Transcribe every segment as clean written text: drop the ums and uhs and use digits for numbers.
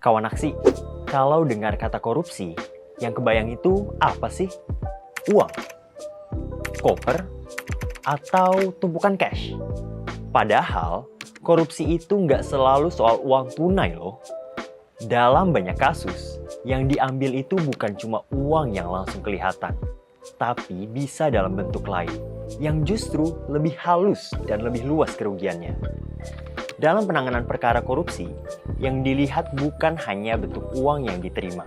Kawan aksi, kalau dengar kata korupsi, yang kebayang itu apa sih? Uang, koper, atau tumpukan cash? Padahal, korupsi itu nggak selalu soal uang tunai loh. Dalam banyak kasus, yang diambil itu bukan cuma uang yang langsung kelihatan, tapi bisa dalam bentuk lain, yang justru lebih halus dan lebih luas kerugiannya. Dalam penanganan perkara korupsi, yang dilihat bukan hanya bentuk uang yang diterima,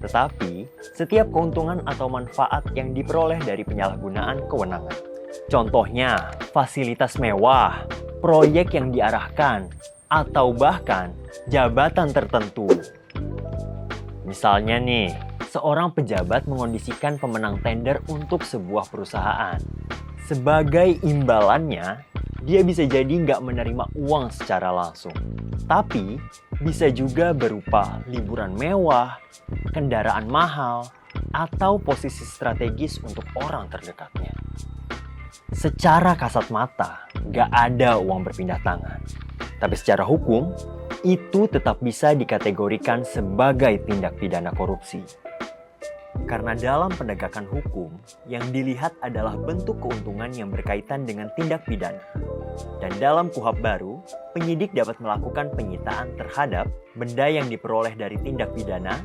tetapi setiap keuntungan atau manfaat yang diperoleh dari penyalahgunaan kewenangan. Contohnya, fasilitas mewah, proyek yang diarahkan, atau bahkan jabatan tertentu. Misalnya nih, seorang pejabat mengondisikan pemenang tender untuk sebuah perusahaan. Sebagai imbalannya, dia bisa jadi nggak menerima uang secara langsung. Tapi, bisa juga berupa liburan mewah, kendaraan mahal, atau posisi strategis untuk orang terdekatnya. Secara kasat mata, nggak ada uang berpindah tangan. Tapi secara hukum, itu tetap bisa dikategorikan sebagai tindak pidana korupsi. Karena dalam penegakan hukum, yang dilihat adalah bentuk keuntungan yang berkaitan dengan tindak pidana. Dan dalam KUHP baru, penyidik dapat melakukan penyitaan terhadap benda yang diperoleh dari tindak pidana,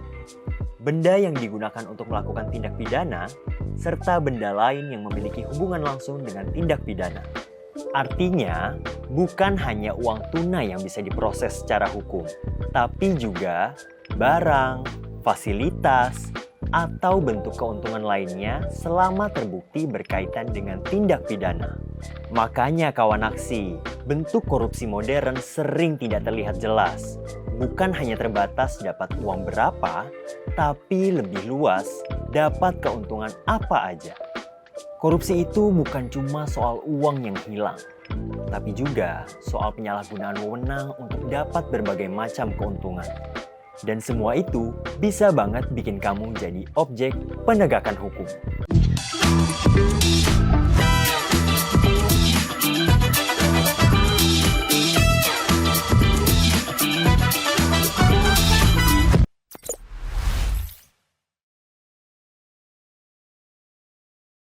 benda yang digunakan untuk melakukan tindak pidana, serta benda lain yang memiliki hubungan langsung dengan tindak pidana. Artinya, bukan hanya uang tunai yang bisa diproses secara hukum, tapi juga barang, fasilitas, atau bentuk keuntungan lainnya selama terbukti berkaitan dengan tindak pidana. Makanya kawan aksi, bentuk korupsi modern sering tidak terlihat jelas. Bukan hanya terbatas dapat uang berapa, tapi lebih luas dapat keuntungan apa aja. Korupsi itu bukan cuma soal uang yang hilang, tapi juga soal penyalahgunaan wewenang untuk dapat berbagai macam keuntungan. Dan semua itu bisa banget bikin kamu jadi objek penegakan hukum.